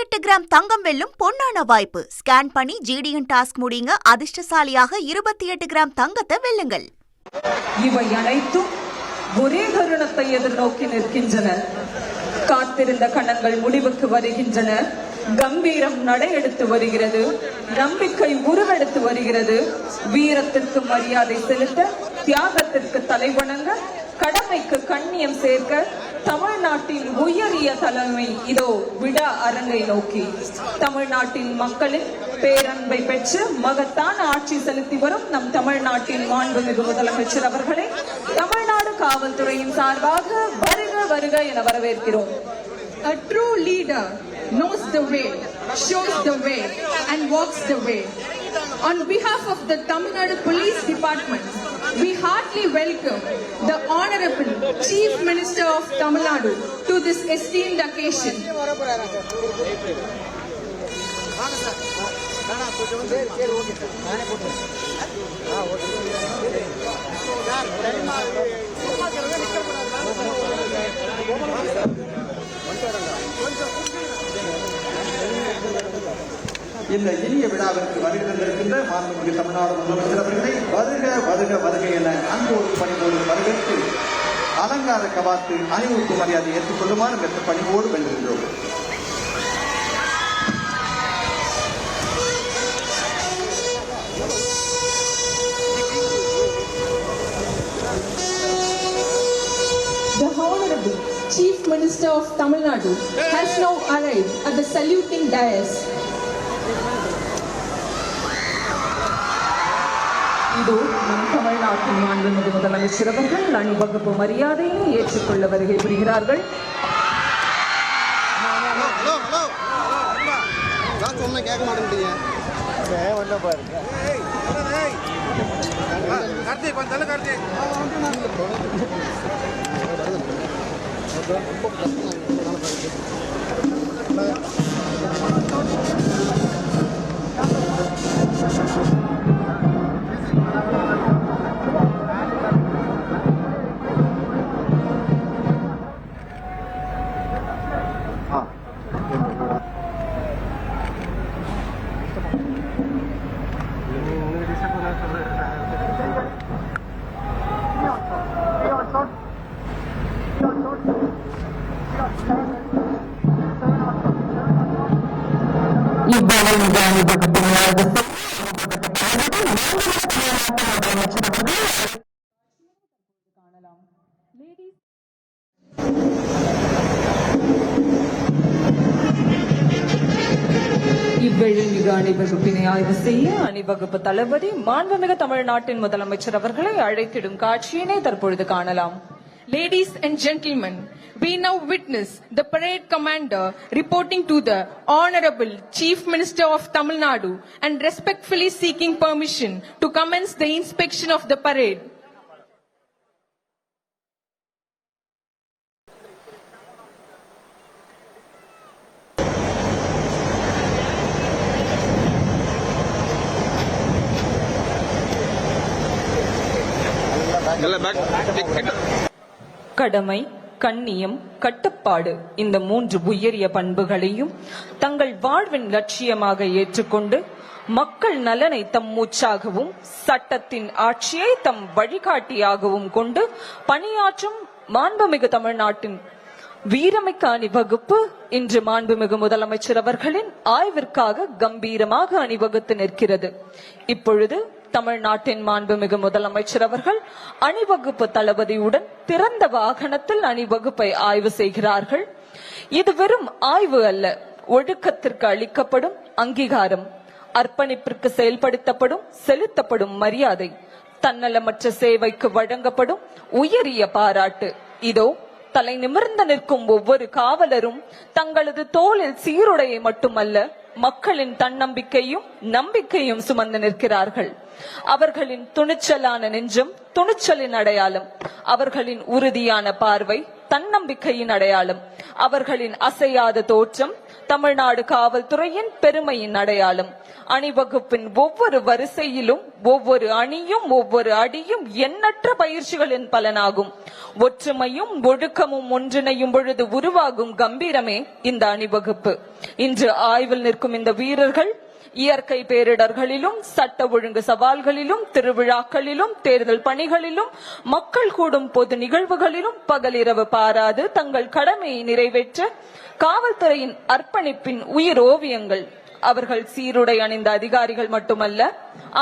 28 gram தங்கம் வெல்லும் பொன்னான வாய்ப்பு. ஸ்கேன் பண்ணி GDN டாஸ்க் முடியுங்க. அதிர்ஷ்டசாலியாக 28 கிராம் தங்கத்தை வெல்லுங்கள். இவை அனைத்தும் ஒரே தருணத்தை எதிர்நோக்கி நிற்கின்றன. காத்திருந்த கணங்கள் முடிவுக்கு வருகின்றன. கம்பீரம் நடையெடுத்து வருகிறது. நம்பிக்கை உருவெடுத்து வருகிறது. வீரத்திற்கு மரியாதை செலுத்த, தியாகத்திற்கு தலைவணங்க, கடமைக்கு கண்ணியம் சேர்க்க தமிழ்நாட்டின் உயரிய தலைமை இதோ விழா அரங்கை நோக்கி தமிழ்நாட்டின் மக்களின் பேரன்பை பெற்று மகத்தான ஆட்சி செலுத்தி வரும் நம் தமிழ்நாட்டின் மாண்புமிகு முதலமைச்சர் அவர்களை தமிழ்நாடு காவல்துறையின் சார்பாக வருக வருக என வரவேற்கிறோம். A true leader knows the way, shows the way and walks the way. On behalf of the Tamil Nadu Police Department, we heartily welcome the Honorable Chief Minister of Tamil Nadu to this esteemed occasion. இந்த இனிய விழாவிற்கு வருகின்றிருக்கின்ற மாண்புமிகு தமிழ்நாடு முதலமைச்சர் அவர்களை வருக வருக வருக என அன்போடு பணிவோடு வரவேற்று அலங்கார கவாத்து அணிவகுப்பு மரியாதை ஏற்றுக்கொள்ளுமாறு மெத்த பணிவோடு வென்றுகின்றோம். The Honorable Chief Minister of Tamil Nadu has now arrived at the saluting dais. இதோ நம் தமிழ்நாட்டின் மாண்புமிகு முதலமைச்சர் அவர்கள் அணிவகுப்பு மரியாதையை ஏற்றுக்கொள்ள வருகை புரிகிறார்கள். இவ்வேளைமிகு அணிவகுப்பினை ஆய்வு செய்ய அணிவகுப்பு தளபதி மாண்புமிகு தமிழ்நாட்டின் முதலமைச்சர் அவர்களை அழைத்திடும் காட்சியினை தற்பொழுது காணலாம். Ladies and gentlemen, we now witness the parade commander reporting to the Honorable Chief Minister of Tamil Nadu and respectfully seeking permission to commence the inspection of the parade. கடமை, கண்ணியம், கட்டுப்பாடு இந்த 3 உயரிய பண்புகளையும் தங்கள் வாழ்வின் லட்சியமாக ஏற்றுக்கொண்டு மக்கள் நலனை தம் மூச்சாகவும் சட்டத்தின் ஆட்சியை தம் வழிகாட்டியாகவும் கொண்டு பணியாற்றும் மாண்புமிகு தமிழ்நாட்டின் வீரமிக்க அணிவகுப்பு இன்று மாண்புமிகு முதலமைச்சர் அவர்களின் ஆய்விற்காக கம்பீரமாக அணிவகுத்து நிற்கிறது. இப்பொழுது தமிழ்நாட்டின் மாண்புமிகு முதலமைச்சர் அவர்கள் அணிவகுப்பு தளபதியுடன் திறந்த வாகனத்தில் அணிவகுப்பை ஆய்வு செய்கிறார்கள். இது வெறும் ஆய்வு அல்ல, ஒழுக்கத்திற்கு அளிக்கப்படும் அங்கீகாரம், அர்ப்பணிப்பிற்கு செயல்படுத்தப்படும் செலுத்தப்படும் மரியாதை, தன்னலமற்ற சேவைக்கு வழங்கப்படும் உயரிய பாராட்டு. இதோ தலை நிமிர்ந்து நிற்கும் ஒவ்வொரு காவலரும் தங்களது தோளில் சீருடையை மட்டுமல்ல மக்களின் தன்னம்பிக்கையும் நம்பிக்கையும் சுமந்து நிற்கிறார்கள். அவர்களின் துணிச்சலான நெஞ்சம் துணிச்சலின் அடையாளம், அவர்களின் உறுதியான பார்வை தன்னம்பிக்கையின் அடையாளம், அவர்களின் அசையாத தோற்றம் தமிழ்நாடு காவல்துறையின் பெருமையின் அடையாளம். அணிவகுப்பின் ஒவ்வொரு வரிசையிலும் ஒவ்வொரு அணியும் ஒவ்வொரு அடியும் எண்ணற்ற பயிற்சிகளின் பலனாகும். ஒற்றுமையும் ஒழுக்கமும் ஒன்றிணையும் பொழுது உருவாகும் கம்பீரமே இந்த அணிவகுப்பு. இன்று ஆய்வில் நிற்கும் இந்த வீரர்கள் இயற்கை பேரிடர்களிலும், சட்ட ஒழுங்கு சவால்களிலும், திருவிழாக்களிலும், தேர்தல் பணிகளிலும், மக்கள் கூடும் பொது நிகழ்வுகளிலும் பகலிரவு பாராது தங்கள் கடமையை நிறைவேற்ற காவல்துறையின் அர்ப்பணிப்பின் உயிர் ஓவியங்கள். அவர்கள் சீருடை அணிந்த அதிகாரிகள் மட்டுமல்ல,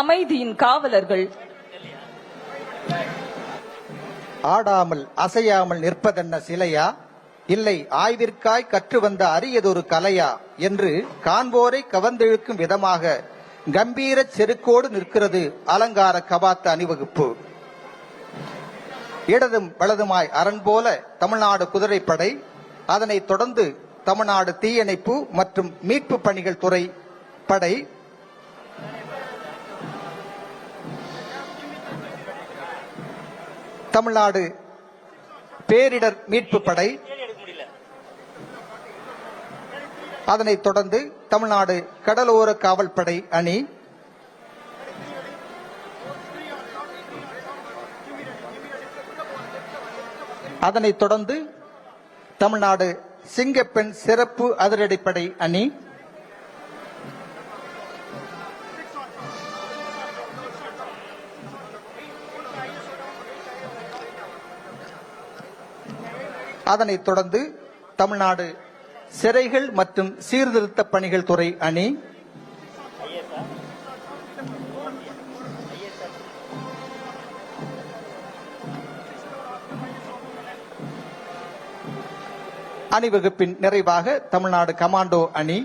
அமைதியின் காவலர்கள். ஆடாமல் அசையாமல் நிற்பதென்ன சிலையா, இல்லை ஆய்விற்காய் கற்று வந்த அரியதொரு கலையா என்று காண்போரை கவர்ந்தெழுக்கும் விதமாக கம்பீர செருக்கோடு நிற்கிறது அலங்கார கவாத்து அணிவகுப்பு. இடதும் வலதுமாய் அரண் போல தமிழ்நாடு குதிரைப்படை, அதனைத் தொடர்ந்து தமிழ்நாடு தீயணைப்பு மற்றும் மீட்பு பணிகள் துறை படை, தமிழ்நாடு பேரிடர் மீட்பு படை, அதனைத் தொடர்ந்து தமிழ்நாடு கடலோர காவல்படை அணி, அதனைத் தொடர்ந்து தமிழ்நாடு சிங்கப்பெண் சிறப்பு அதிரடிப்படை அணி, அதனைத் தொடர்ந்து தமிழ்நாடு சிறைகள் மற்றும் சீர்திருத்த பணிகள் துறை அணி, அணிவகுப்பின் நிறைவாக தமிழ்நாடு கமாண்டோ அணி,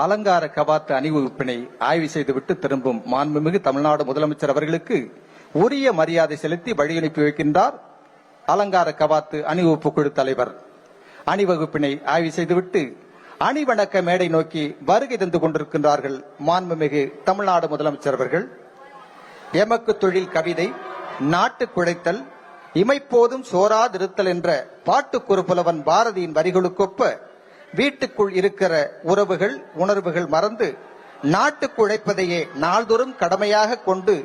அலங்கார கவாத்து அணிவகுப்பினை ஆய்வு செய்துவிட்டு திரும்பும் மாண்புமிகு தமிழ்நாடு முதலமைச்சர் அவர்களுக்கு உரிய மரியாதை செலுத்தி வழியனுப்பி வைக்கின்றார் அலங்கார கவாத்து அணிவகுப்பு குழு தலைவர். அணிவகுப்பினை ஆய்வு செய்துவிட்டு அணிவணக்க மேடை நோக்கி வருகை தந்து கொண்டிருக்கின்றார்கள் மாண்புமிகு தமிழ்நாடு முதலமைச்சர் அவர்கள். எமக்கு தொழில் கவிதை, நாட்டு குழைத்தல், இமைப்போதும் சோராதிருத்தல் என்ற பாட்டுக்குறு புலவன் பாரதியின் வரிகளுக்கொப்ப வீட்டுக்குள் இருக்கிற உறவுகள் உணர்வுகள் மறந்து நாட்டுக்கு உழைப்பதையே நாள்தோறும் கடமையாக கொண்டு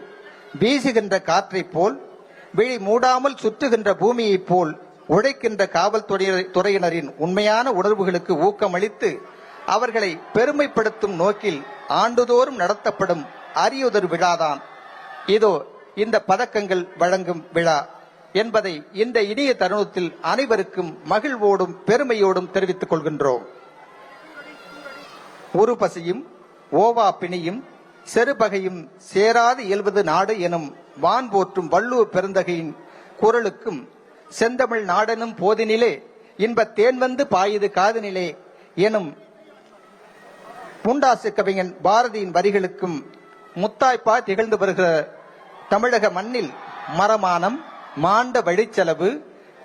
வீசுகின்ற காற்றைப் போல், விழி மூடாமல் சுற்றுகின்ற பூமியைப் போல் உழைக்கின்ற காவல்துறையினரின் உண்மையான உணர்வுகளுக்கு ஊக்கமளித்து அவர்களை பெருமைப்படுத்தும் நோக்கில் ஆண்டுதோறும் நடத்தப்படும் அரியதொரு விழாதான் இதோ இந்த பதக்கங்கள் வழங்கும் விழா என்பதை இந்த இனிய தருணத்தில் அனைவருக்கும் மகிழ்வோடும் பெருமையோடும் தெரிவித்துக் கொள்கின்றோம். ஒரு பசியும் ஓவா பிணியும் செருபகையும் சேராது இயல்வது நாடு எனும் வான் போற்றும் வள்ளுவர் பெருந்தகையின் குரலுக்கும், செந்தமிழ் நாடெனும் போதினிலே இன்ப தேன் வந்து பாயுது காதனிலே எனும் பூண்டாசு கவிஞன் பாரதியின் வரிகளுக்கும் முத்தாய்ப்பா திகழ்ந்து வருகிற தமிழக மண்ணில் மரமானம், மாண்ட வழிச்செலவு,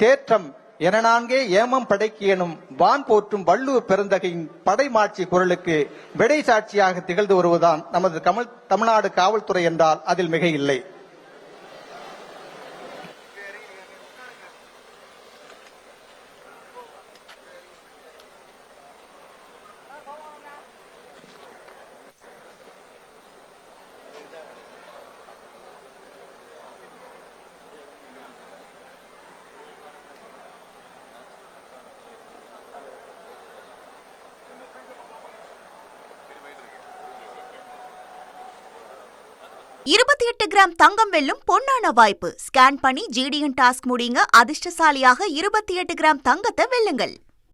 தேற்றம் என நான்கே ஏமம் படைக்கியனும் வான் போற்றும் வள்ளுவர் பெருந்தகையின் படைமாட்சி குரலுக்கு விடை சாட்சியாக திகழ்ந்து வருவதுதான் நமது தமிழ்நாடு காவல்துறை என்றால் அதில் மிக இல்லை. 28 கிராம் தங்கம் வெல்லும் பொன்னான வாய்ப்பு. ஸ்கேன் பண்ணி ஜிடிஎன் டாஸ்க் முடியுங்க. அதிர்ஷ்டசாலியாக 28 கிராம் தங்கத்தை வெல்லுங்கள்.